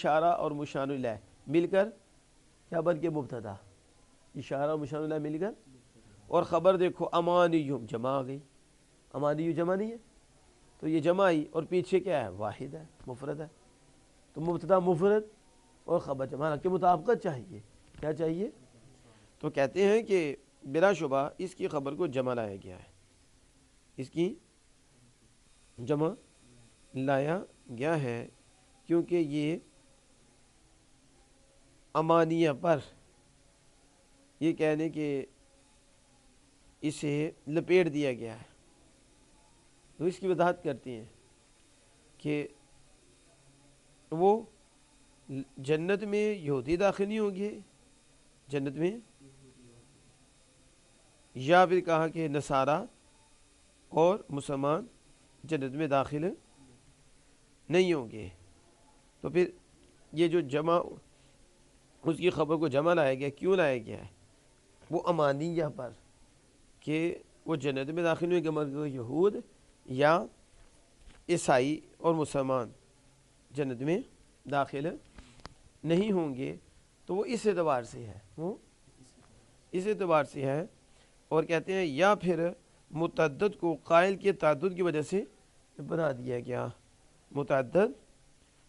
اشارہ اور مشار الیہ مل کر کیا بن کے مبتدا، اشارہ اور مشار الیہ مل کر، اور خبر دیکھو امانیہم جمع آ گئی، امانیہ جمع نہیں ہے تو یہ جمع آئی، اور پیچھے کیا ہے واحد ہے مفرد ہے، تو مبتدا مفرد اور خبر جمع کے مطابقت چاہیے، کیا چاہیے؟ تو کہتے ہیں کہ بلا شبہ اس کی خبر کو جمع لایا گیا ہے، اس کی جمع لایا گیا ہے کیونکہ یہ امانیہ پر یہ کہنے کہ اسے لپیٹ دیا گیا ہے، تو اس کی وضاحت کرتی ہیں کہ وہ جنت میں یہودی داخل نہیں ہوں گے، جنت میں، یا پھر کہا کہ نصارہ اور مسلمان جنت میں داخل نہیں ہوں گے، تو پھر یہ جو جمع اس کی خبر کو جمع لایا گیا، کیوں لایا گیا ہے؟ وہ امانیہ پر کہ وہ جنت میں داخل ہوئے گے مگر یہود یا عیسائی اور مسلمان جنت میں داخل نہیں ہوں گے، تو وہ اس اعتبار سے ہے، وہ اس اعتبار سے ہے، اور کہتے ہیں یا پھر متعدد کو قائل کے تعدد کی وجہ سے بنا دیا گیا، متعدد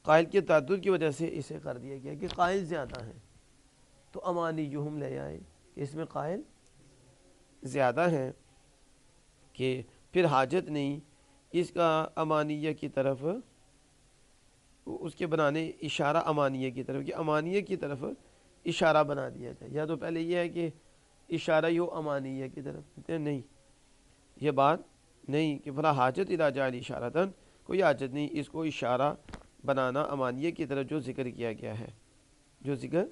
قائل کے تعدد کی وجہ سے اسے کر دیا گیا کہ قائل زیادہ ہیں، تو امانیہم لے آئے کہ اس میں قائل زیادہ ہیں، کہ پھر حاجت نہیں اس کا امانیہ کی طرف، اس کے بنانے اشارہ امانیہ کی طرف، کہ امانیہ کی طرف اشارہ بنا دیا جائے، یا تو پہلے یہ ہے کہ اشارہ یو امانیہ کی طرف، کہتے ہیں نہیں، یہ بات نہیں کہ فلا حاجت الی جعل اشارتاً، کوئی حاجت نہیں اس کو اشارہ بنانا امانیہ کی طرف جو ذکر کیا گیا ہے، جو ذکر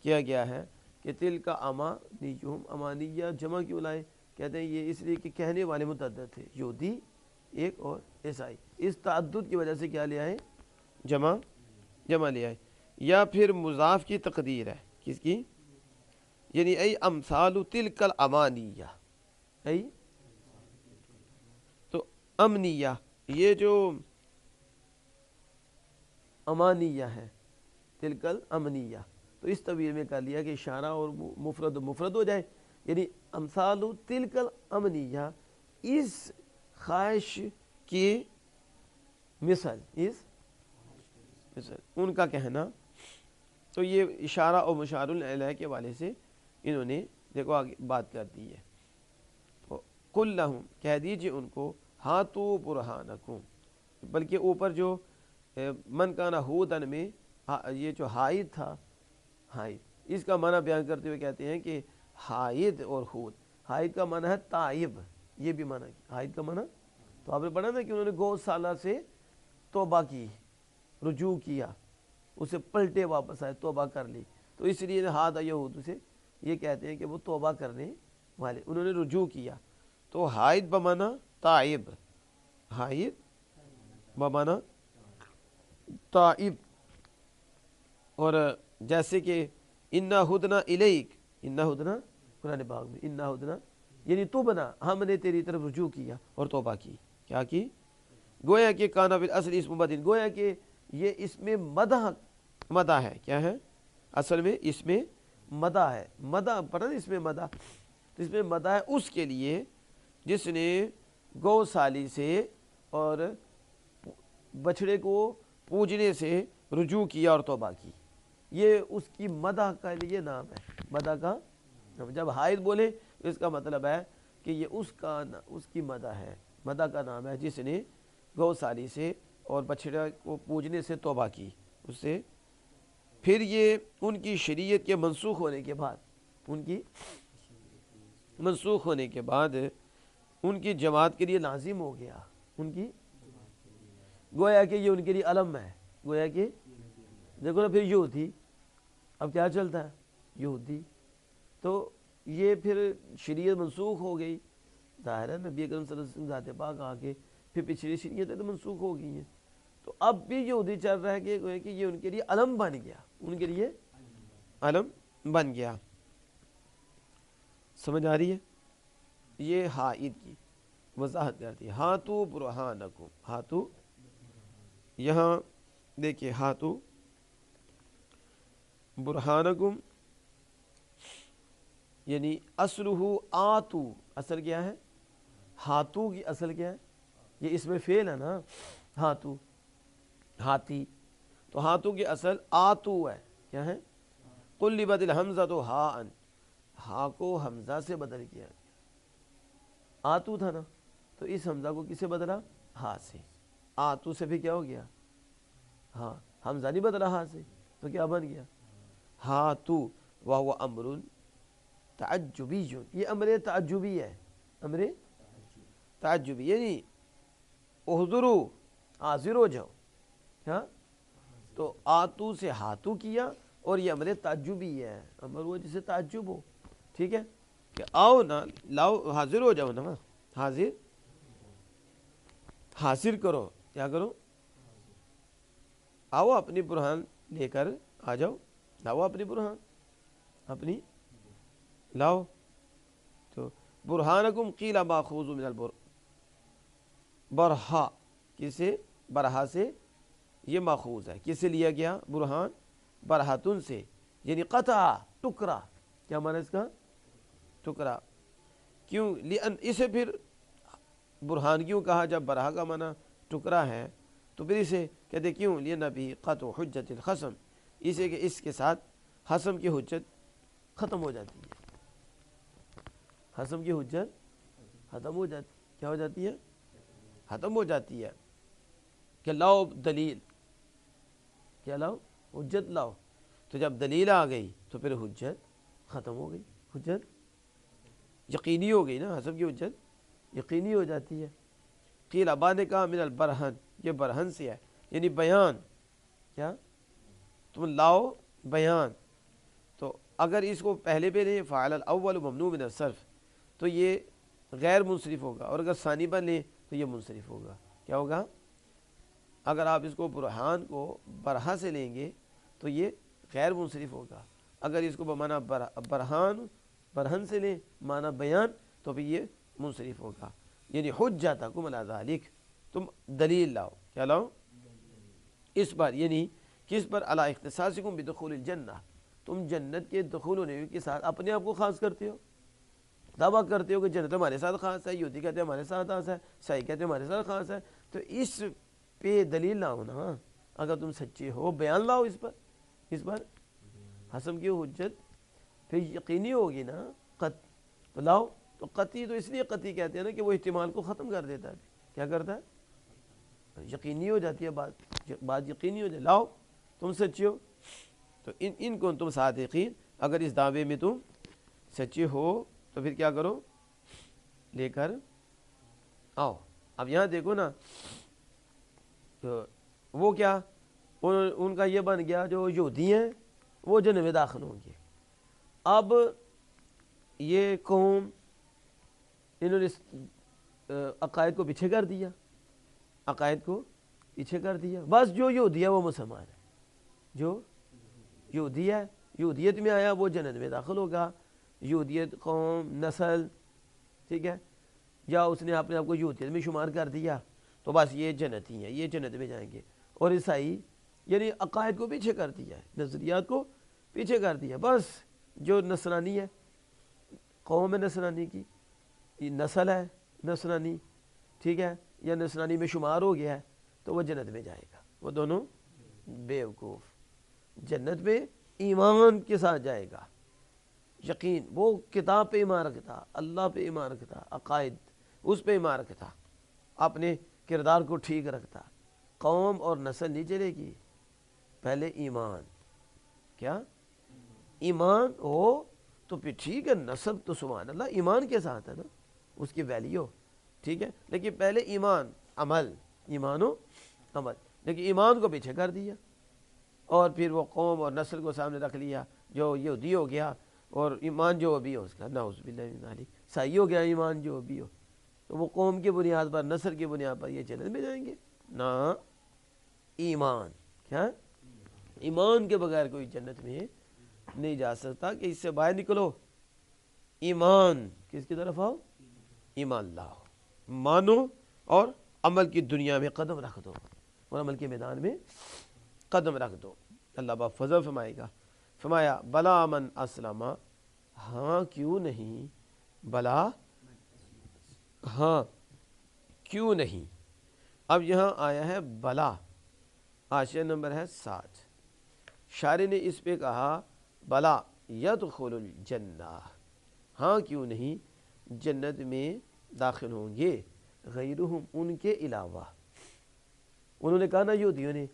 کیا گیا ہے کہ تل کا امانیہم، امانیہ جمع کیوں لائے؟ کہتے ہیں یہ اس لیے کہ کہنے والے متعدد تھے، یہودی ایک اور عیسائی، اس تعدد کی وجہ سے کیا لے آئے؟ جمع لے آئے، یا پھر مضاف کی تقدیر ہے، کس کی؟ یعنی ای امثال تلک الامانیہ، ای تو امنیہ، یہ جو امانیہ ہے تلک الامنیہ، تو اس طویل میں کر لیا کہ اشارہ اور مفرد مفرد ہو جائے، یعنی امثال تلک الامنیہ، اس خواہش کی مثل، اس مثل ان کا کہنا، تو یہ اشارہ اور مشار الیہ کے والے سے انہوں نے دیکھو آگے بات کر دی ہے، قل لہم کہہ دیجئے ان کو، ہاتو برہانکم، بلکہ اوپر جو من کانا ہودن میں یہ جو حائد تھا، حائد اس کا معنی بیان کرتے ہوئے کہتے ہیں کہ حائد اور ہود، حائد کا معنی ہے تائب، یہ بھی معنی حائد کا معنی، تو آپ نے پڑھا نا کہ انہوں نے گو سالہ سے توبہ کی، رجوع کیا، اسے پلٹے واپس آئے، توبہ کر لی، تو اس لیے ہاتھ یہود سے یہ کہتے ہیں کہ وہ توبہ کرنے والے، انہوں نے رجوع کیا، تو حائد بمانا تائب، حائد بمانا تائب، اور جیسے کہ انا ہدنا الیک، انا ہدنا قرآن پاک میں انا ہدنا یعنی تو بنا، ہم نے تیری طرف رجوع کیا اور توبہ کی، کیا کی؟ گویا کہ کانا بالاصل اسم مدح، گویا کہ یہ اس میں مدح ہے، کیا ہے؟ اصل میں اس میں مدح ہے، مدح پڑھا نا اس میں مدح، تو اس میں مدح ہے اس کے لیے جس نے گو سالی سے اور بچھڑے کو پوجنے سے رجوع کیا اور توبہ کی، یہ اس کی مدح کا لیے نام ہے، مدح کا، جب حائد بولے تو اس کا مطلب ہے کہ یہ اس کی مدح ہے، مدح کا نام ہے جس نے گو سالی سے اور بچھڑے کو پوجنے سے توبہ کی اس سے، پھر یہ ان کی شریعت کے منسوخ ہونے کے بعد، ان کی منسوخ ہونے کے بعد ان کی جماعت کے لیے لازم ہو گیا، ان کی گویا کہ یہ ان کے لیے علم ہے، گویا کہ دیکھو نا پھر یہودی، اب کیا چلتا ہے یہودی، تو یہ پھر شریعت منسوخ ہو گئی، ظاہر ہے نبی اکرم صلی اللہ علیہ وسلم ذات پاک آ کے پھر پچھلی شریعتیں تو منسوخ ہو گئی ہیں، تو اب بھی یہودی چل رہا ہے کہ گویا کہ یہ ان کے لیے علم بن گیا، ان کے لیے علم بن گیا، سمجھ آ رہی ہے؟ یہ حائد کی وضاحت کرتی ہے، ہاتو برہانکم، ہاتو یہاں دیکھیے، ہاتو برہانکم یعنی اصلہ آتو، اصل کیا ہے؟ ہاتو کی اصل کیا ہے؟ یہ اس میں فعل ہے نا، ہاتو، ہاتی، تو ہاتو کی اصل آتو ہے، کیا ہے؟ قلبت الحمزہ تو ہاء، ہا کو حمزہ سے بدل کیا گیا، آتو تھا نا، تو اس حمزہ کو کسے بدلا؟ ہا سے، آتو سے بھی کیا ہو گیا؟ ہاں، حمزہ نہیں بدلا ہا سے، تو کیا بن گیا؟ ہاتو، وہو امر تعجبی، یہ امر تعجبی ہے، امر تعجبی یعنی احضرو، حاضر ہو جاؤ، کیا؟ تو آتو سے ہاتو کیا، اور یہ امر تعجبی ہے، امر وہ جسے تعجب ہو، ٹھیک ہے، کہ آؤ نا، لاؤ، حاضر ہو جاؤ نا، حاضر، حاضر کرو، کیا کرو؟ آؤ اپنی برہان لے کر آ جاؤ، لاؤ اپنی برہان، اپنی لاؤ، تو برہانکم قیل ماخوذ من برہا، کسے؟ برہا سے یہ ماخوذ ہے، کسے لیا گیا؟ برہان، برہاتن سے، یعنی قطع، ٹکرا، کیا معنی اس کا؟ ٹکرا، کیوں؟ لأن اسے پھر برہان کیوں کہا جب برہا کا معنی ٹکرا ہے؟ تو پھر اسے کہتے کیوں؟ لِنَبِي قَطْعُ حُجَّةِ الْخَصْمِ، اسے کہ اس کے ساتھ خصم کی حجت ختم ہو جاتی ہے، خصم کی حجت ختم ہو جاتی، کیا ہو جاتی ہے؟ ختم ہو جاتی ہے، کہ لاؤ دلیل، کیا لاؤ؟ حجت لاؤ، تو جب دلیل آ گئی تو پھر حجت ختم ہو گئی، حجت یقینی ہو گئی نا، حسب کی حجت یقینی ہو جاتی ہے۔ قیل ابا نے کہا من البرہن، یہ برہن سے ہے، یعنی بیان، کیا؟ تم لاؤ بیان، تو اگر اس کو پہلے پہ لیں فاعل الاول ممنوع من الصرف تو یہ غیر منصرف ہوگا، اور اگر ثانی پر لیں تو یہ منصرف ہوگا، کیا ہوگا؟ اگر آپ اس کو برہان کو برہا سے لیں گے تو یہ غیر منصرف ہوگا، اگر اس کو بمعنی برہان، برہن سے لیں معنی بیان، تو پھر یہ منصرف ہوگا، یعنی حجتکم علی ذالک، تم دلیل لاؤ، کیا لاؤ؟ اس پر، یعنی کس پر؟ علی اختصاصکم بدخول الجنہ، تم جنت کے دخول ہونے کے ساتھ اپنے آپ کو خاص کرتے ہو، دعویٰ کرتے ہو کہ جنت ہمارے ساتھ خاص ہے، یہودی کہتے ہیں ہمارے ساتھ خاص ہے، عیسائی کہتے ہیں ہمارے ساتھ خاص ہے، تو اس پہ دلیل لاؤ نا، اگر تم سچے ہو بیان لاؤ اس پر، اس پر حسب کی حجت پھر یقینی ہوگی نا، تو لاؤ، تو قطعی تو اس لیے قطعی کہتے ہیں نا کہ وہ احتمال کو ختم کر دیتا ہے، کیا کرتا ہے؟ یقینی ہو جاتی ہے بات یقینی ہو جائے، لاؤ تم سچے ہو، تو ان کو تم صادقین، اگر اس دعوے میں تم سچے ہو تو پھر کیا کرو؟ لے کر آؤ۔ اب یہاں دیکھو نا، تو وہ کیا، ان کا یہ بن گیا، جو یہودی ہیں وہ جنت میں داخل ہوں گے۔ اب یہ قوم، انہوں نے عقائد کو پیچھے کر دیا، عقائد کو پیچھے کر دیا، بس جو یہودی ہے وہ مسلمان ہے، جو یہودی ہے، یہودیت میں آیا وہ جنت میں داخل ہوگا، یہودیت قوم، نسل، ٹھیک ہے، یا اس نے اپنے آپ کو یہودیت میں شمار کر دیا تو بس یہ جنتی ہیں، یہ جنت میں جائیں گے۔ اور عیسائی یعنی عقائد کو پیچھے کر دیا ہے، نظریات کو پیچھے کر دیا، بس جو نصرانی ہے، قوم ہے نصرانی کی، یہ نسل ہے نصرانی، ٹھیک ہے، یا نصرانی میں شمار ہو گیا ہے تو وہ جنت میں جائے گا، وہ دونوں بیوقوف، جنت میں ایمان کے ساتھ جائے گا، یقین، وہ کتاب پہ ایمان رکھتا، اللہ پہ ایمان رکھتا، عقائد اس پہ ایمان رکھتا، اپنے کردار کو ٹھیک رکھتا، قوم اور نسل نہیں چلے گی، پہلے ایمان، کیا؟ ایمان ہو تو پھر ٹھیک ہے، نسب تو سبحان اللہ ایمان کے ساتھ ہے نا، اس کی ویلیو، ٹھیک ہے، لیکن پہلے ایمان، عمل، ایمان و عمل، لیکن ایمان کو پیچھے کر دیا، اور پھر وہ قوم اور نسل کو سامنے رکھ لیا، جو یہودی ہو گیا، اور ایمان جو بھی ہو اس کا نعوذ باللہ من ذالک، عیسائی ہو گیا، ایمان جو بھی ہو، تو وہ قوم کی بنیاد پر، نسل کی بنیاد پر یہ جنت میں جائیں گے نا، ایمان، کیا؟ ایمان کے بغیر کوئی جنت میں نہیں جا سکتا، کہ اس سے باہر نکلو، ایمان کس کی طرف آؤ؟ ایمان لاؤ، مانو، اور عمل کی دنیا میں قدم رکھ دو، اور عمل کے میدان میں قدم رکھ دو، اللہ با فضل فرمائے گا۔ فرمایا بلا من اسلم، ہاں کیوں نہیں، بلا ہاں کیوں نہیں۔ اب یہاں آیا ہے بلا، حاشیہ نمبر ہے 60، شارح نے اس پہ کہا بلا یدخل الجنہ، ہاں کیوں نہیں جنت میں داخل ہوں گے، غیرہم ان کے علاوہ۔ انہوں نے کہا نا یہودیوں نے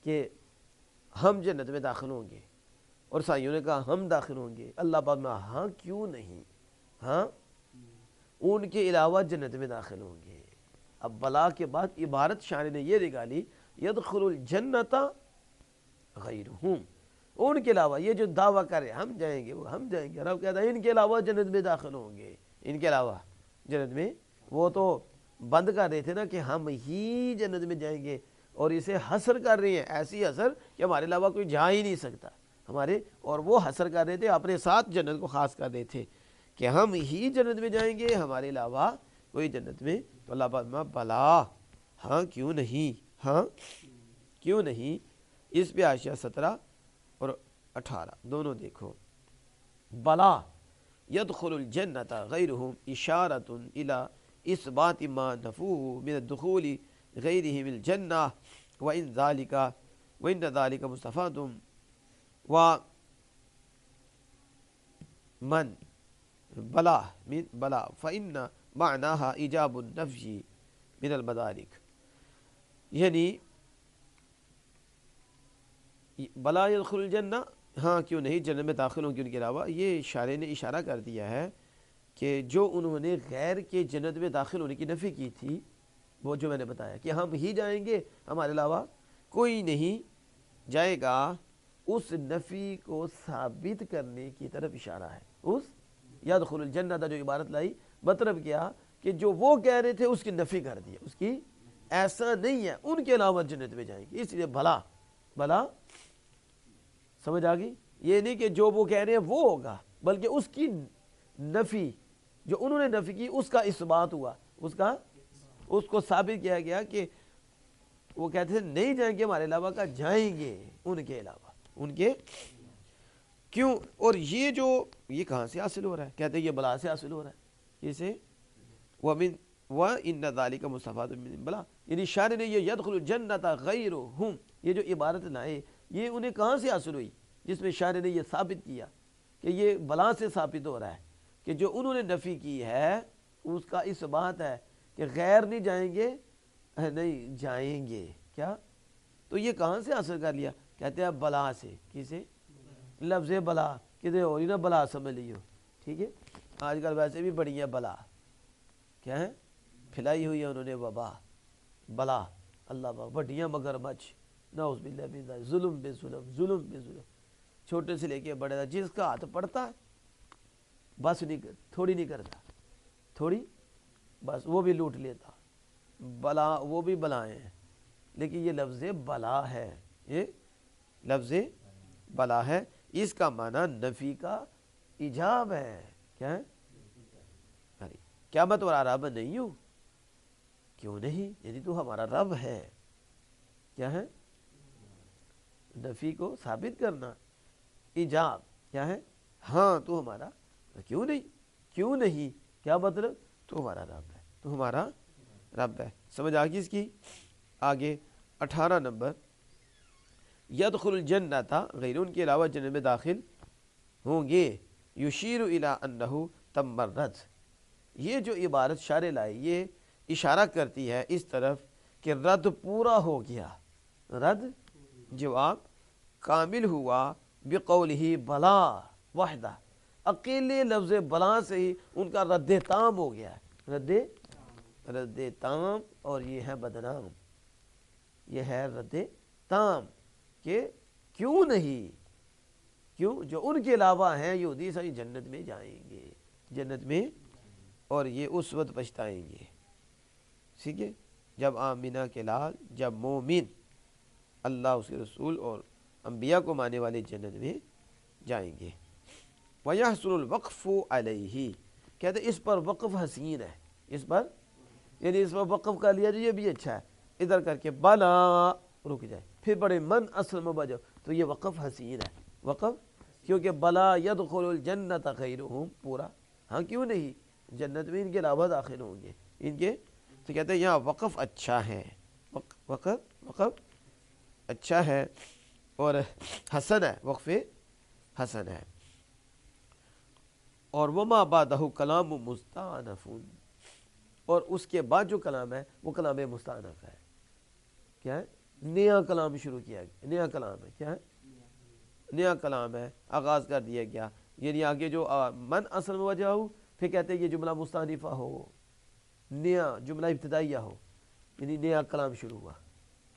کہ ہم جنت میں داخل ہوں گے، اور عیسائیوں نے کہا ہم داخل ہوں گے، اللہ پاک میں ہاں کیوں نہیں، ہاں ان کے علاوہ جنت میں داخل ہوں گے۔ اب بلا کے بعد عبارت شارح نے یہ نکالی یدخل الجنت غیرہم، ان کے علاوہ، یہ جو دعویٰ کرے ہم جائیں گے، وہ ہم جائیں گے، رب کہتا ہے ان کے علاوہ جنت میں داخل ہوں گے، ان کے علاوہ جنت میں۔ وہ تو بند کر رہے تھے نا کہ ہم ہی جنت میں جائیں گے، اور اسے حصر کر رہی ہیں، ایسی حصر کہ ہمارے علاوہ کوئی جا ہی نہیں سکتا ہمارے، اور وہ حصر کر رہے تھے اپنے ساتھ جنت کو خاص کر رہے تھے کہ ہم ہی جنت میں جائیں گے، ہمارے علاوہ کوئی جنت میں۔ تو اللہ پاک بلا، ہاں کیوں نہیں، ہاں کیوں نہیں۔ اس پہ حاشیہ 17 اور 18 دونوں دیکھو، بلا یدخل الجنت غیرہم اشارۃ الی اثبات ما نفوه من الدخول غیرہم الجنہ وان ذلك مستفاد ومن بلا من بلا فإن معناها ایجاب النفی من المدارک، یعنی بلا یدخل الجنہ، ہاں کیوں نہیں جنت میں داخل ہوں گے ان کے علاوہ۔ یہ شارح نے اشارہ کر دیا ہے کہ جو انہوں نے غیر کے جنت میں داخل ہونے کی نفی کی تھی، وہ جو میں نے بتایا کہ ہم ہی جائیں گے، ہمارے علاوہ کوئی نہیں جائے گا، اس نفی کو ثابت کرنے کی طرف اشارہ ہے۔ اس یدخل الجنہ جو عبارت لائی، مطلب کیا کہ جو وہ کہہ رہے تھے اس کی نفی کر دیا، اس کی ایسا نہیں ہے، ان کے علاوہ جنت میں جائیں گے، اس لیے بلا بلا سمجھ آ گئی۔ یہ نہیں کہ جو وہ کہہ رہے ہیں وہ ہوگا، بلکہ اس کی نفی، جو انہوں نے نفی کی اس کا اثبات ہوا، اس کو ثابت کیا گیا کہ وہ کہتے ہیں نہیں جائیں گے ہمارے علاوہ، کا جائیں گے ان کے علاوہ، ان کے کیوں۔ اور یہ جو یہ کہاں سے حاصل ہو رہا ہے، کہتے ہیں یہ بلا سے حاصل ہو رہا ہے، اسے وَإِنَّ ذَلِكَ مُسْتَفَادٌ مِّن بلا، یعنی شارح نے یہ یدخل الجنت غیرہم، یہ جو عبارت لائے یہ انہیں کہاں سے حاصل ہوئی، جس میں شارح نے یہ ثابت کیا کہ یہ بلا سے ثابت ہو رہا ہے کہ جو انہوں نے نفی کی ہے اس کا اس بات ہے کہ غیر نہیں جائیں گے، نہیں جائیں گے کیا، تو یہ کہاں سے حاصل کر لیا، کہتے ہیں بلا سے، کسے، لفظ بلا، کدھر ہو رہی نا بلا سمجھ لیو، ٹھیک ہے۔ آج کل ویسے بھی بڑی ہے بلا، کیا ہے، پھیلائی ہوئی ہے انہوں نے وبا، بلا، اللہ پاک، بڑیاں مگرمچھ، نعوذ باللہ من ذالک، ظلم بے ظلم، ظلم بے ظلم، چھوٹے سے لے کے بڑے تک، جس کا ہاتھ پڑتا ہے بس نہیں، تھوڑی نہیں کرتا، تھوڑی بس وہ بھی لوٹ لیتا، بلا وہ بھی بلائیں ہیں، لیکن یہ لفظ بلا ہے، یہ لفظ بلا ہے، اس کا معنی نفی کا ایجاب ہے، کیا ہے، کیا میں تمہارا رب نہیں ہوں، کیوں نہیں، یعنی تو ہمارا رب ہے، کیا ہے، نفی کو ثابت کرنا، ایجاب کیا ہے، ہاں تو ہمارا، کیوں نہیں، کیوں نہیں کیا مطلب، تو ہمارا رب ہے، تو ہمارا رب ہے، سمجھ آگی اس کی۔ آگے 18 نمبر، یدخل الجنت غیر، ان کے علاوہ جنت میں داخل ہوں گے، یشیر الی انہ تم الرد، یہ جو عبارت شارح لائی یہ اشارہ کرتی ہے اس طرف کہ رد پورا ہو گیا، رد جواب کامل ہوا، بقولہ بلا وحدہ، اکیلے لفظ بلا سے ہی ان کا رد تام ہو گیا ہے، رد تام، اور یہ ہے بدنام، یہ ہے رد تام کہ کیوں نہیں، کیوں، جو ان کے علاوہ ہیں یہودی عیسائی جنت میں جائیں گے، جنت میں، اور یہ اس وقت پچھتائیں گے، ٹھیک ہے، جب آمینہ کے لال، جب مومن اللہ اس کے رسول اور انبیاء کو ماننے والے جنت میں جائیں گے۔ وَيَحْسُنُ الْوَقْفُ عَلَيْهِ، کہتے ہیں اس پر وقف حسین ہے، اس پر، یعنی اس پر وقف کر لیا جو یہ بھی اچھا ہے، ادھر کر کے بلا رک جائے، پھر بڑے من اسلم بجو، تو یہ وقف حسین ہے، وقف کیونکہ بلا یدخل الجنت غیرہم پورا، ہاں کیوں نہیں، جنت میں ان کے علاوہ داخل ہوں گے ان کے. تو کہتے ہیں یہاں وقف اچھا ہے، وقف اچھا ہے اور حسن ہے، وقف حسن ہے. اور وما بعدہ کلام مستانف، اور اس کے بعد جو کلام ہے وہ کلام مستانف ہے. کیا ہے؟ نیا کلام شروع کیا گیا، نیا کلام ہے. کیا ہے؟ نیا کلام ہے، آغاز کر دیا گیا. یعنی آگے جو من اسلم وجہہ، پھر کہتے ہیں یہ جملہ مستانفہ ہو، نیا جملہ ابتدائیہ ہو، یعنی نیا کلام شروع ہوا،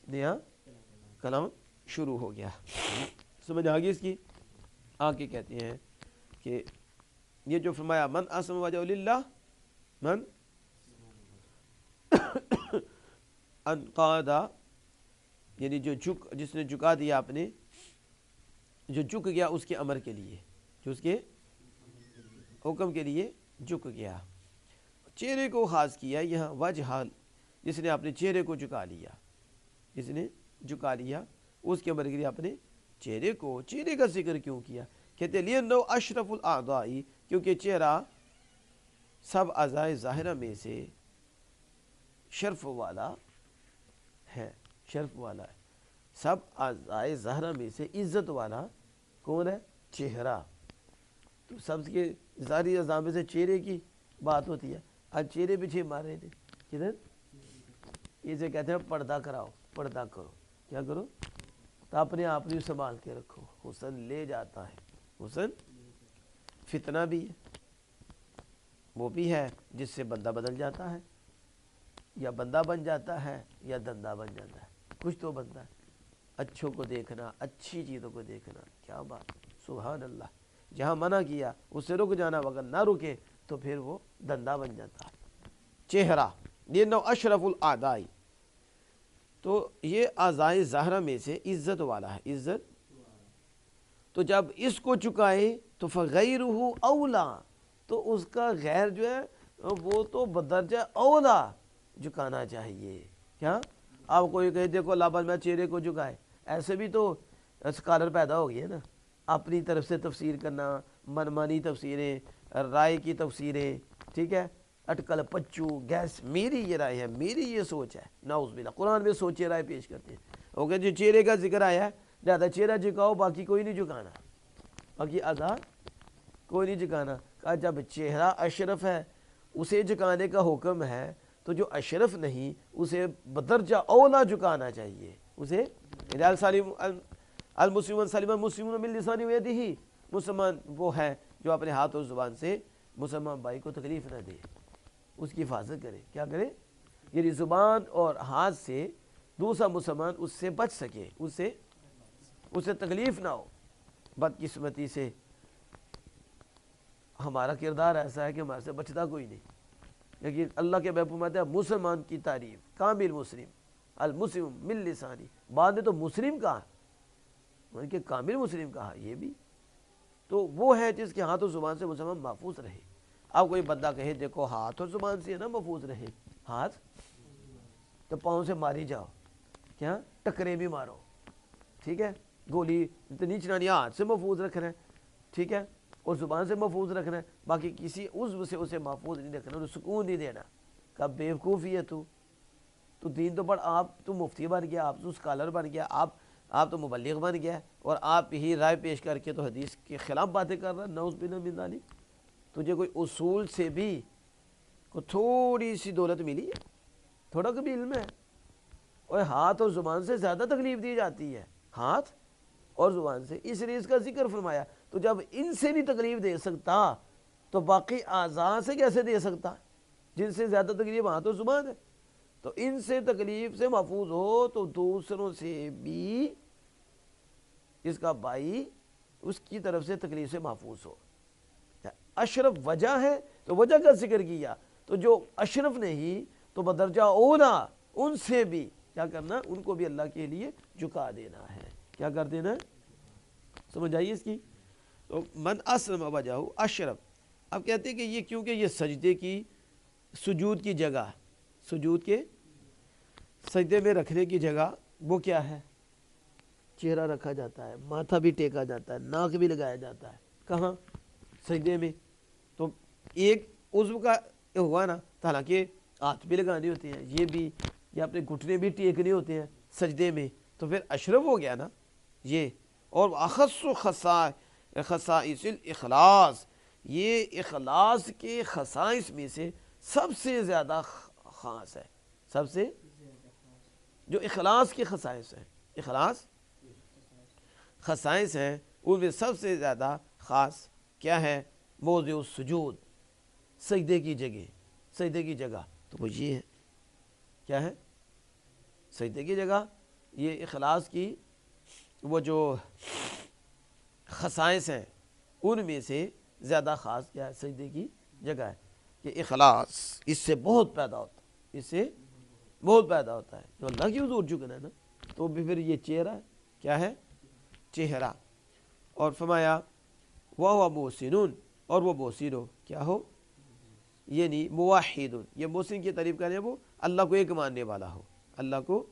نیا کلام شروع ہو گیا. سمجھ آگے اس کی. آگے کہتے ہیں کہ یہ جو فرمایا من اسلم وجہہ للہ، من انقادہ، یعنی جس نے جھکا دیا اپنے، جو جھک گیا اس کے امر کے لیے، جو اس کے حکم کے لیے جھک گیا. چہرے کو خاص کیا یہاں وجہ، جس نے اپنے چہرے کو جھکا لیا، جس نے جھکا لیا اس کے امر کے لیے اپنے چہرے کا ذکر کیوں کیا؟ کہتے ہیں لِأَنَّهُ أَشْرَفُ الْأَعْضَاءِ، کیونکہ چہرہ سب اعضائے ظاہرہ میں سے شرف والا ہے، شرف والا ہے. سب اعضائے ظاہرہ میں سے عزت والا کون ہے؟ چہرہ. تو سب کے ظاہری اعضاء میں سے چہرے کی بات ہوتی ہے. آج چہرے پیچھے مار رہے تھے کدھر، اسے کہتے ہیں پردہ کراؤ، پردہ کرو. کیا کرو؟ تو اپنے آپ کو سنبھال کے رکھو. حسن لے جاتا ہے، حسن فتنہ بھی ہے، وہ بھی ہے جس سے بندہ بدل جاتا ہے، یا بندہ بن جاتا ہے یا دندہ بن جاتا ہے، کچھ تو بنتا ہے. اچھوں کو دیکھنا، اچھی چیزوں کو دیکھنا، کیا بات، سبحان اللہ. جہاں منع کیا اس سے رک جانا، اگر نہ رکے تو پھر وہ دندہ بن جاتا ہے. چہرہ یہ نو اشرف الاعضاء، تو یہ اعضائے ظاہرہ میں سے عزت والا ہے، عزت. تو جب اس کو چکائے تو فغیرہ اولا، تو اس کا غیر جو ہے وہ تو بدرجہ اولا جھکانا چاہیے. کیا؟ آپ کوئی کہے دیکھو اللہ بس میں چہرے کو جھکائے، ایسے بھی تو اسکالر پیدا ہو گئے نا، اپنی طرف سے تفسیر کرنا، منمانی تفسیریں، رائے کی تفسیریں، ٹھیک ہے، اٹکل پچو گیس، میری یہ رائے ہے، میری یہ سوچ ہے. نعوذ باللہ، قرآن میں سوچے رائے پیش کرتے ہیں. وہ کہ جو چہرے کا ذکر آیا ہے لہذا چہرہ جھکاؤ، باقی کوئی نہیں جھکانا، باقی اعضاء کوئی نہیں جھکانا. کہا جب چہرہ اشرف ہے اسے جھکانے کا حکم ہے، تو جو اشرف نہیں اسے بدرجہ اولا جھکانا چاہیے. اسے المسلم سلم المسلمون من لسانہ ویدہ، مسلمان وہ ہے جو اپنے ہاتھ اور زبان سے مسلمان بھائی کو تکلیف نہ دے، اس کی حفاظت کرے. کیا کرے؟ یعنی زبان اور ہاتھ سے دوسرا مسلمان اس سے بچ سکے، اسے تکلیف نہ ہو. بدقسمتی سے ہمارا کردار ایسا ہے کہ ہمارے سے بچتا کوئی نہیں. لیکن اللہ کے محبوب فرماتے ہیں مسلمان کی تعریف کامل مسلم، المسلم من لسانی، بعد میں تو مسلم کہا، ان کے کامل مسلم کہا. یہ بھی تو وہ ہے جس کے ہاتھ و زبان سے مسلمان محفوظ رہے. اب کوئی بندہ کہے دیکھو ہاتھ اور زبان سے نا محفوظ رہے، ہاتھ تو پاؤں سے ماری جاؤ، کیا ٹکرے بھی مارو، ٹھیک ہے، گولی اتنی چلانی، ہاتھ سے محفوظ رکھنا ہے، ٹھیک ہے، اور زبان سے محفوظ رکھنا ہے، باقی کسی عضو سے اسے محفوظ نہیں رکھنا، انہیں سکون نہیں دینا. کب بیوقوفی ہے تو دین تو پڑھ، آپ تو مفتی بن گیا، آپ تو اسکالر بن گیا، آپ تو مبلغ بن گیا، اور آپ ہی رائے پیش کر کے تو حدیث کے خلاف باتیں کر رہا ہے. نعوذ باللہ من ذالک. تجھے کوئی اصول سے بھی کوئی تھوڑی سی دولت ملی ہے، تھوڑا کبھی علم ہے؟ اور ہاتھ اور زبان سے زیادہ تکلیف دی جاتی ہے، ہاتھ اور زبان سے، اس لیے اس کا ذکر فرمایا. تو جب ان سے نہیں تکلیف دے سکتا تو باقی اعضاء سے کیسے دے سکتا، جن سے زیادہ تکلیف ہاتھ اور زبان ہے. تو ان سے تکلیف سے محفوظ ہو تو دوسروں سے بھی اس کا بھائی اس کی طرف سے تکلیف سے محفوظ ہو. اشرف وجہ ہے تو وجہ کا ذکر کیا. تو جو اشرف نہیں تو بدرجہ اولا ان سے بھی کیا کرنا، ان کو بھی اللہ کے لیے جھکا دینا ہے. کیا کر دینا ہے؟ سمجھ آئیے اس کی. تو من اسلم وجہہ اشرف. اب کہتے ہیں کہ یہ کیونکہ یہ سجدے کی، سجود کی جگہ، سجود کے سجدے میں رکھنے کی جگہ وہ کیا ہے؟ چہرہ رکھا جاتا ہے، ماتھا بھی ٹیکا جاتا ہے، ناک بھی لگایا جاتا ہے، کہاں؟ سجدے میں۔ تو ایک عضو کا ہوا نا، تو حالانکہ ہاتھ بھی لگانے ہوتے ہیں، یہ بھی، یا اپنے گھٹنے بھی ٹیکنے ہوتے ہیں سجدے میں، تو پھر اشرف ہو گیا نا یہ۔ اور اخص خصائص الاخلاص، یہ اخلاص کے خصائص میں سے سب سے زیادہ خاص ہے، سب سے جو اخلاص کے خصائص ہیں، اخلاص خصائص ہیں، ان میں سب سے زیادہ خاص کیا ہے؟ موضع السجود، سجدے کی جگہ، سجدے کی جگہ، تو وہ یہ ہے، کیا ہے؟ سجدے کی جگہ۔ یہ اخلاص کی وہ جو خصائص ہیں ان میں سے زیادہ خاص کیا ہے؟ سجدے کی جگہ ہے، کہ اخلاص اس سے بہت پیدا ہوتا ہے، اس سے بہت پیدا ہوتا ہے، جو اللہ کی حضور جھکنا ہے نا، تو بھی پھر یہ چہرہ کیا ہے؟ چہرہ۔ اور فرمایا وَهُوَ مُحْسِنٌ، اور وہ محسن ہو، کیا ہو؟ یعنی موحد، یہ محسن کی تعریف کریں وہ اللہ کو ایک ماننے والا ہو، اللہ کو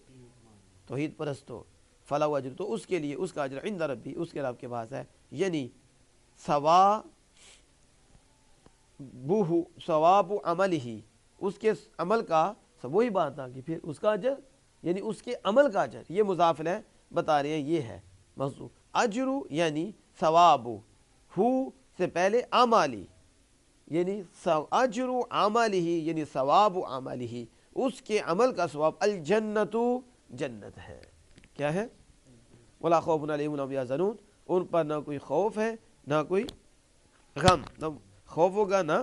توحید پرست ہو، فلاح اجر، تو اس کے لیے اس کا اجر عند ربی، اس کے رب کے پاس ہے، یعنی ثواب عمل ہی، اس کے عمل کا، سب وہی بات آ کہ پھر اس کا اجر، یعنی اس کے عمل کا اجر، یہ مضاف ہے، بتا رہے ہیں یہ ہے موضوع، اجر یعنی ثواب، ہو سے پہلے عملی، یعنی اجر عملہ، یعنی ثواب عملہ، اس کے عمل کا ثواب، الجنت، جنت ہے، کیا ہے؟ ولا خوف علیہم ولا هم یحزنون، ان پر نہ کوئی خوف ہے نہ کوئی غم، نہ خوف ہوگا نہ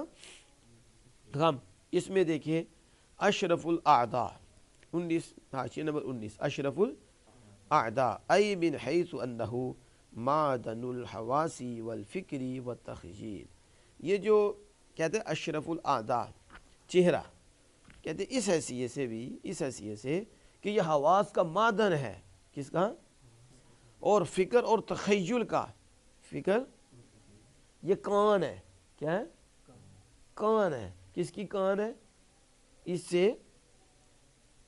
غم۔ اس میں دیکھیے اشرف الاعداء، 19 حاشیہ نمبر 19، اشرف الاعداء ای من حیث انہ معدن الحواس والفکر والتخیل، یہ جو کہتے ہیں اشرف الاعداء، چہرہ، کہتے ہیں اس حیثیت سے بھی، اس حیثیت سے کہ یہ حواس کا معدن ہے، کس کا؟ اور فکر اور تخیل کا، فکر، یہ کان ہے، کیا ہے؟ کان ہے، کس کی کان ہے؟ اس سے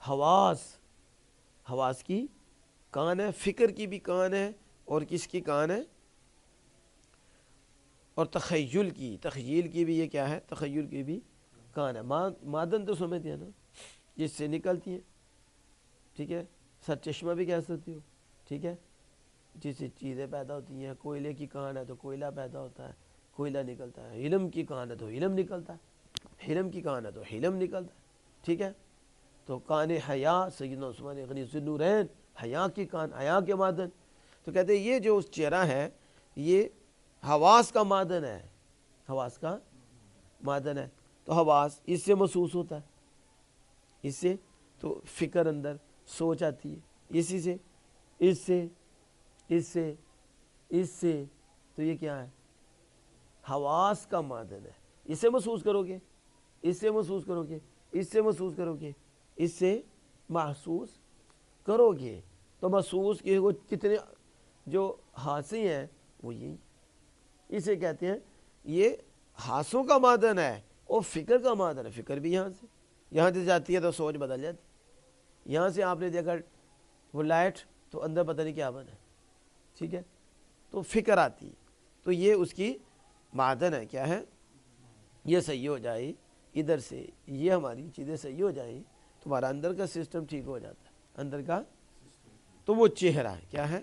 حواس، حواس کی کان ہے، فکر کی بھی کان ہے، اور کس کی کان ہے؟ اور تخیل کی، تخیل کی بھی، یہ کیا ہے؟ تخیل کی بھی کان ہے۔ معدن تو سمجھتے ہیں نا، جس سے نکلتی ہیں، ٹھیک ہے، سر چشمہ بھی کہہ سکتی ہو، ٹھیک ہے، جس سے چیزیں پیدا ہوتی ہیں، کوئلے کی کان ہے تو کوئلہ پیدا ہوتا ہے، کوئلہ نکلتا ہے، علم کی کان ہے تو علم نکلتا ہے، علم کی کان ہے تو علم نکلتا ہے، ٹھیک ہے۔ تو کان حیا، سیدنا عثمان غنی ذو النورین، حیا کی کان، حیا کے معدن، تو کہتے ہیں یہ جو چہرہ ہے یہ حواس کا معدن ہے، حواس کا معدن ہے، تو حواس اس سے محسوس ہوتا ہے، اس سے تو فکر اندر، سوچ آتی ہے، اسی سے، اس سے، اس سے، اس سے، تو یہ کیا ہے؟ حواس کا معدن ہے، اس سے محسوس کرو گے، اس سے محسوس کرو گے، اس سے محسوس کرو گے، اس سے محسوس کرو گے، تو محسوس کے وہ کتنے جو حاصل ہیں وہ یہی، اسے کہتے ہیں یہ حاسوں کا معدن ہے، اور فکر کا معدن ہے، فکر بھی یہاں سے جاتی ہے تو سوچ بدل جاتی ہے، یہاں سے آپ نے دیکھا وہ لائٹ تو اندر پتہ نہیں کیا بنا ہے، ٹھیک ہے، تو فکر آتی ہے، تو یہ اس کی معدن ہے، کیا ہے؟ یہ صحیح ہو جائے ادھر سے، یہ ہماری چیزیں صحیح ہو جائیں، تمہارا اندر کا سسٹم ٹھیک ہو جاتا ہے، اندر کا، تو وہ چہرہ ہے، کیا ہے؟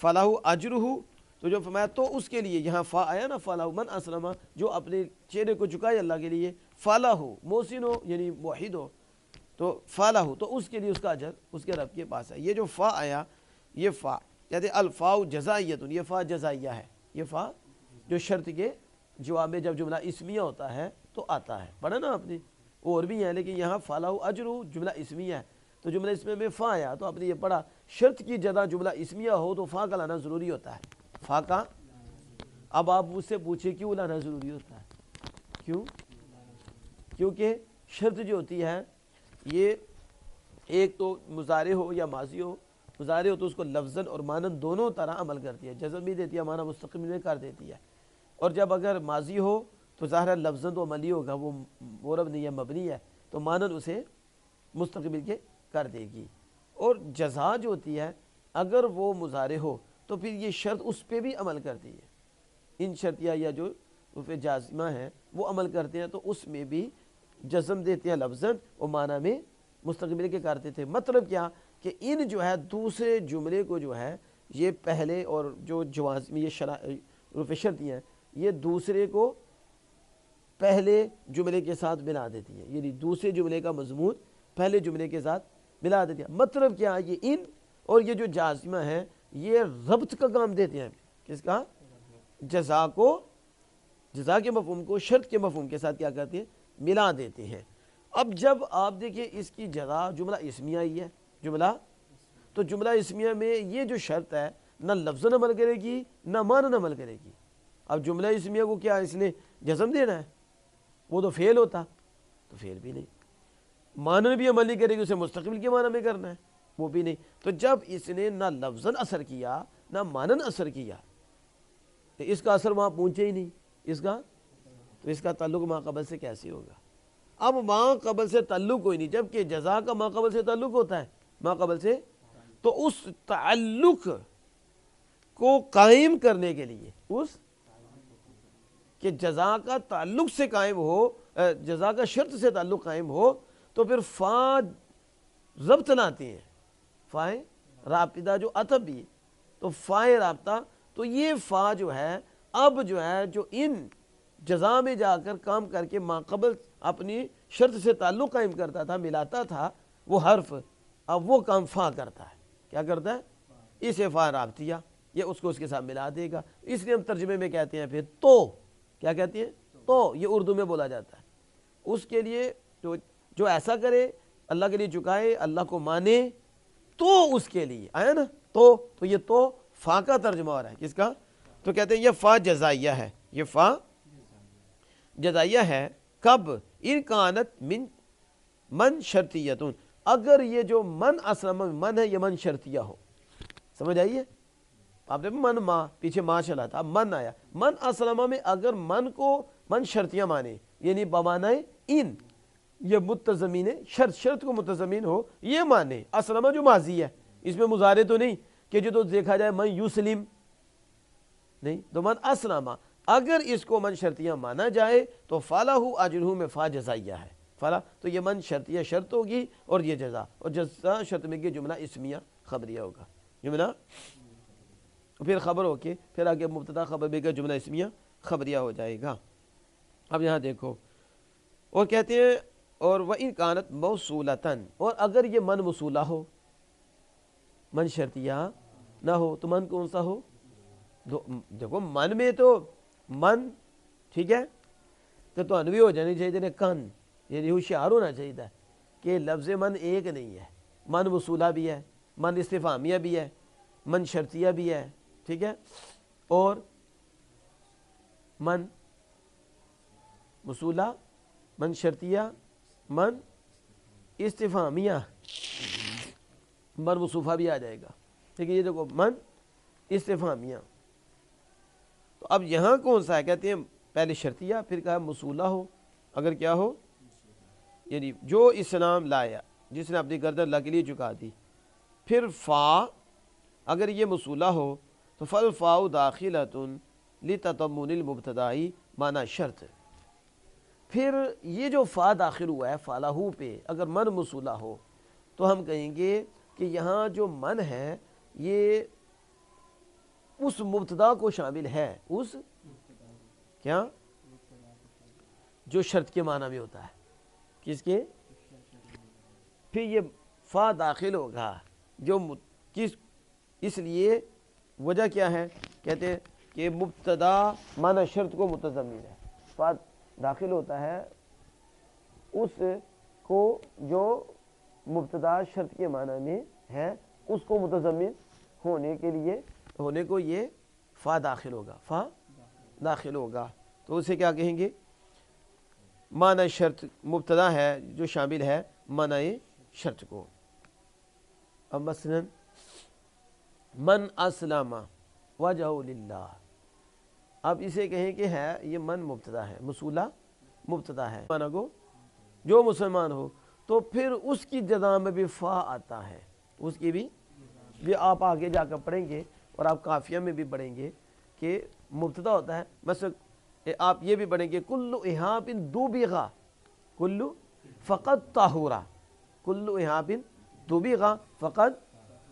فلاح اجرہ، تو جو فرمایا تو اس کے لیے، یہاں فا آیا نا، فلاح من اسلم، جو اپنے چہرے کو جھکائے اللہ کے لیے، فلاح محسن ہو یعنی موحد ہو، تو فلاح، تو اس کے لیے اس کا اجر اس کے رب کے پاس ہے۔ یہ جو فا آیا، یہ فا کہتے ہیں الفاء جزائیۃ، یہ فا جزائیہ ہے، یہ فا جو شرط کے جواب میں جب جملہ اسمیہ ہوتا ہے تو آتا ہے، پڑھا نا آپ نے، اور بھی ہیں، لیکن یہاں فلاح اجرہ جملہ اسمیہ ہے، تو جملہ اسمیہ میں فا آیا تو آپ نے یہ پڑھا، شرط کی جگہ جملہ اسمیہ ہو تو فا کا لانا ضروری ہوتا ہے، فا کا۔ اب آپ مجھ سے پوچھیں کیوں لانا ضروری ہوتا ہے؟ کیوں؟ کیونکہ شرط جو ہوتی ہے یہ ایک تو مضارع ہو یا ماضی ہو، مضارع ہو تو اس کو لفظاً اور مانن دونوں طرح عمل کرتی ہے، جزم بھی دیتی ہے، معنی مستقبل میں کر دیتی ہے، اور جب اگر ماضی ہو تو ظاہر لفظاً تو عملی ہوگا، وہ مورب نہیں ہے، مبنی ہے، تو مانن اسے مستقبل کے کر دے گی۔ اور جزا جو ہوتی ہے اگر وہ مضارع ہو تو پھر یہ شرط اس پہ بھی عمل کرتی ہے، ان شرطیہ یا جو حروف جازمہ ہیں وہ عمل کرتے ہیں، تو اس میں بھی جزم دیتے ہیں لفظاً اور معنی میں مستقبل کے کرتے تھے۔ مطلب کیا کہ ان جو ہے دوسرے جملے کو جو ہے یہ پہلے، اور جو جوازم یہ حروف شرطیہ ہیں یہ دوسرے کو پہلے جملے کے ساتھ ملا دیتی ہیں، یعنی دوسرے جملے کا مضمون پہلے جملے کے ساتھ ملا دیتی ہیں۔ مطلب کیا یہ ان اور یہ جو جازمہ ہیں یہ ربط کا کام دیتے ہیں، کس کا؟ جزا کو، جزا کے مفہوم کو شرط کے مفہوم کے ساتھ کیا کرتے ہیں؟ ملا دیتے ہیں۔ اب جب آپ دیکھیں اس کی جزا جملہ اسمیہ ہی ہے، جملہ تو جملہ اسمیہ میں یہ جو شرط ہے نہ لفظاً عمل کرے گی نہ معنی عمل کرے گی۔ اب جملہ اسمیہ کو کیا اس نے جزم دینا ہے؟ وہ تو فعل ہوتا، تو فعل بھی نہیں، معنی بھی عمل نہیں کرے گی، اسے مستقبل کے معنی میں کرنا ہے، وہ بھی نہیں۔ تو جب اس نے نہ لفظاً اثر کیا نہ معنی اثر کیا تو اس کا اثر وہاں پہنچے ہی نہیں، اس کا تو اس کا تعلق ما قبل سے کیسے ہوگا؟ اب ما قبل سے تعلق کوئی نہیں، جبکہ جزا کا ما قبل سے تعلق ہوتا ہے، ما قبل سے، تو اس تعلق کو قائم کرنے کے لیے، اس کہ جزا کا تعلق سے قائم ہو، جزا کا شرط سے تعلق قائم ہو، تو پھر فا ضبط لاتے ہیں، فائے رابطہ جو عطف بھی، تو فائے رابطہ، تو یہ فا جو ہے اب جو ہے جو ان جزا میں جا کر کام کر کے ما قبل اپنی شرط سے تعلق قائم کرتا تھا، ملاتا تھا وہ حرف، اب وہ کام فا کرتا ہے، کیا کرتا ہے؟ اسے فا رابطیہ، یہ اس کو اس کے ساتھ ملا دے گا۔ اس لیے ہم ترجمے میں کہتے ہیں پھر تو، کیا کہتے ہیں؟ تو یہ اردو میں بولا جاتا ہے اس کے لیے جو ایسا کرے، اللہ کے لیے جھکائے، اللہ کو مانے، تو اس کے لیے آیا نا تو یہ تو فا کا ترجمہ ہو رہا ہے، کس کا؟ تو کہتے ہیں یہ فا جزائیہ ہے، یہ فا جزائیہ ہے۔ کب؟ ان کانت من شرطیتون، اگر یہ جو من اصلا من ہے یہ من شرطیہ ہو، سمجھ آئیے؟ آپ نے من ما پیچھے ما چلا تھا، من آیا، من اسلمہ میں اگر من کو من شرطیہ مانے، یعنی بمعنی ان، یہ متضمین شرط کو متضمین ہو، یہ مانے اسلمہ جو ماضی ہے، اس میں مضارع تو نہیں کہ جو تو دیکھا جائے من یسلم، نہیں، تو من اسلمہ اگر اس کو من شرطیہ مانا جائے تو فالہ اجرہ میں فا جزائیہ ہے، فلا تو یہ من شرطیہ شرط ہوگی اور یہ جزا، اور جزا شرط میں یہ جملہ اسمیہ خبریہ ہوگا، جملہ پھر خبر ہو کے پھر آگے مبتدا خبر بھی کا جملہ اسمیہ خبریہ ہو جائے گا۔ اب یہاں دیکھو اور کہتے ہیں اور وَإِن كَانَتْ مَوْصُولَةً، اور اگر یہ من موصولہ ہو، من شرطیہ نہ ہو، تو من کون سا ہو؟ دیکھو من میں تو من ٹھیک ہے کہ تو انوی ہو جانی چاہیے، کن یعنی ہوشیار ہونا چاہیے تھا کہ لفظ من ایک نہیں ہے، من موصولہ بھی ہے، من استفہامیہ بھی ہے، من شرطیہ بھی ہے، ٹھیک ہے، اور من موصولہ، من شرطیہ، من استفہامیہ، من موصوفہ بھی آ جائے گا، ٹھیک ہے، یہ دیکھو من استفہامیہ، تو اب یہاں کون سا ہے؟ کہتے ہیں پہلے شرطیہ، پھر کہا موصولہ ہو، اگر کیا ہو، یعنی جو اسلام لایا، جس نے اپنی گردن اللہ کے لیے جھکا دی، پھر فا اگر یہ موصولہ ہو تو فالفاء داخلۃ لتضمن المبتدائی معنی شرط، پھر یہ جو فا داخل ہوا ہے فالہ پہ اگر من موصولہ ہو تو ہم کہیں گے کہ یہاں جو من ہے یہ اس مبتدا کو شامل ہے، اس کیا جو شرط کے معنی میں ہوتا ہے، کس کے؟ پھر یہ فا داخل ہوگا جو کس، اس لیے وجہ کیا ہے؟ کہتے ہیں کہ مبتدا معنی شرط کو متضمن ہے، فا داخل ہوتا ہے اس کو جو مبتدا شرط کے معنی میں ہے، اس کو متضمن ہونے کے لیے ہونے کو یہ فا داخل ہوگا، فا داخل ہوگا، تو اسے کیا کہیں گے؟ معنی شرط مبتدا ہے جو شامل ہے معنی شرط کو۔ اب مثلا من اسلم وجہ للہ، اب اسے کہیں کہ ہے یہ من مبتدا ہے، موصولہ مبتدا ہے، معنی کو جو مسلمان ہو، تو پھر اس کی جزا میں بھی فا آتا ہے، اس کی بھی یہ آپ آگے جا کر پڑھیں گے اور آپ قافیہ میں بھی پڑھیں گے کہ مبتدا ہوتا ہے، بس آپ یہ بھی پڑھیں گے کلو احاب دوبیغا، کلو فقط طاہورا، کلو احاب دوبیغا فقط.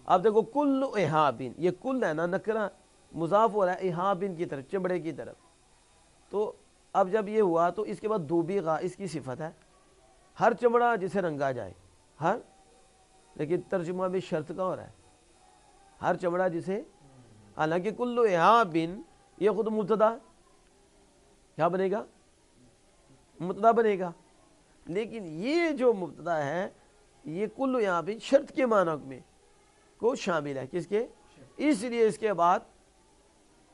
آپ دیکھو کلو احاب، یہ کل ہے نا نکرہ مضاف ہو رہا ہے احاب کی طرف، چمڑے کی طرف. تو اب جب یہ ہوا تو اس کے بعد دوبیغا اس کی صفت ہے، ہر چمڑا جسے رنگا جائے، ہر، لیکن ترجمہ بھی شرط کا ہو رہا ہے، ہر چمڑا جسے، حالانکہ کلو احاب یہ خود مبتدا کیا بنے گا، مبتدا بنے گا، لیکن یہ جو مبتدا ہے یہ کلو یہاں بھی شرط کے معنی میں کو شامل ہے، کس کے، اس لیے اس کے بعد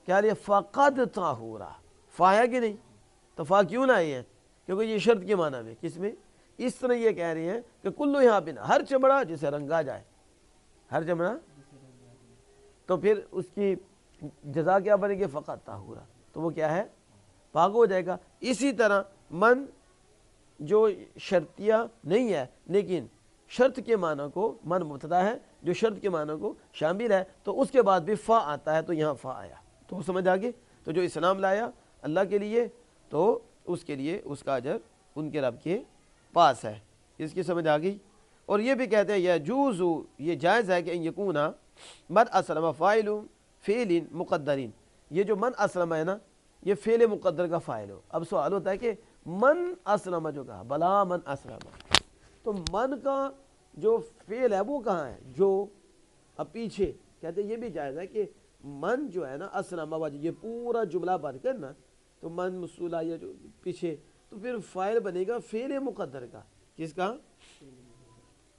کیا لیا فقد طاہورا، فا ہے کہ نہیں، تو فا کیوں نہ آئی ہے، کیونکہ یہ شرط کے معنی میں، کس میں، اس طرح یہ کہہ رہی ہیں کہ کلو یہاں بنا، ہر چمڑا جسے رنگا جائے، ہر چمڑا، تو پھر اس کی جزا کیا بنے گی فقط طاہورا، تو وہ کیا ہے، پاک ہو جائے گا. اسی طرح من جو شرطیہ نہیں ہے لیکن شرط کے معنی کو، من مبتدا ہے جو شرط کے معنی کو شامل ہے، تو اس کے بعد بھی فا آتا ہے، تو یہاں فا آیا، تو سمجھ آگے. تو جو اسلام لایا اللہ کے لیے تو اس کے لیے اس کا اجر ان کے رب کے پاس ہے. اس کی سمجھ آ گئی. اور یہ بھی کہتے ہیں یجوز، یہ جائز ہے کہ ان یکونا من اسلم فاعل فعل مقدرین، یہ جو من اسلم ہے نا یہ فعل مقدر کا فاعل ہو. اب سوال ہوتا ہے کہ من اسلم جو کہا، بلا من اسلم، تو من کا جو فعل ہے وہ کہاں ہے، جو اب پیچھے کہتے ہیں یہ بھی جائز ہے کہ من جو ہے نا اسلم واجب، یہ پورا جملہ بن کر نا تو من مصولہ یہ جو پیچھے، تو پھر فاعل بنے گا فعل مقدر کا، کس کا،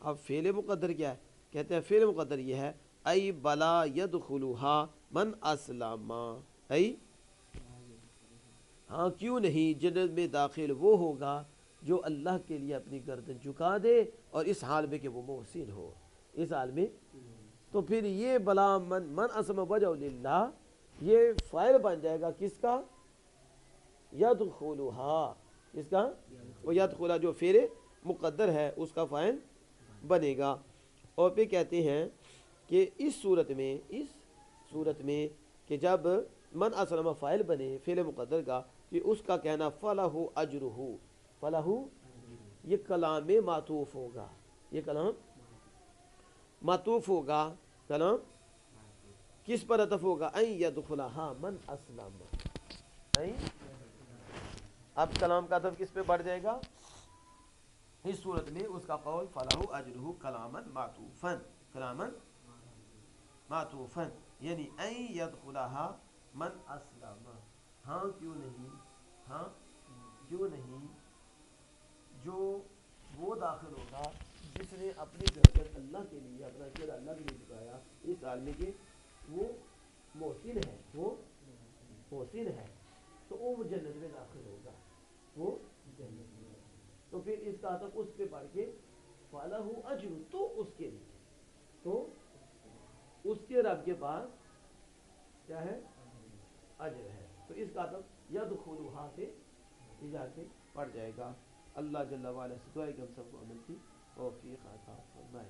اب فعل مقدر کیا ہے، کہتے ہیں فعل مقدر یہ ہے ای بلا یدخلھا من اسلم، ای ہاں کیوں نہیں جنت میں داخل وہ ہوگا جو اللہ کے لیے اپنی گردن جھکا دے اور اس حال میں کہ وہ محسن ہو، اس حال میں. تو پھر یہ بلا من اسلم وجہ للہ یہ فاعل بن جائے گا کس کا، یدخلھا، کس کا، وہ یدخلھا جو فعل مقدر ہے اس کا فاعل بنے گا. اور پھر کہتے ہیں کہ اس صورت میں کہ جب من اسلم فاعل بنے فعل مقدر کا، کہ اس کا کہنا فلہ اجرہ، فلہ یہ کلام معطوف ہوگا، یہ کلام معطوف ہوگا، کلام کس پر عطف ہوگا، ان یدخلھا من اسلم، اب کلام کا عطف کس پہ بڑھ جائے گا، اس صورت میں اس کا قول فلہ اجرہ کلاما معطوفا، کلاما معطوفا، یعنی ان یدخلھا من اسلم، ہاں کیوں نہیں، ہاں کیوں نہیں جو وہ داخل ہوگا جس نے اپنی گردن اللہ کے لیے، اپنا چہرہ اللہ کے لیے جھکایا، اس عالمی کے وہ محسن ہے، وہ محسن ہے، تو وہ جنت میں داخل ہوگا، وہ جنت میں. تو پھر اس کا عطف اس پہ پڑھ کے فلہ اجر، تو اس کے لیے، تو اس کے رب کے پاس کیا ہے، اجر ہے. تو اس کا عطف یدخلھا سے جا کے پڑ جائے گا. اللہ جل وعلا سے دعا ہے کہ ہم سب کو عمل کی توفیق عطا فرمائے.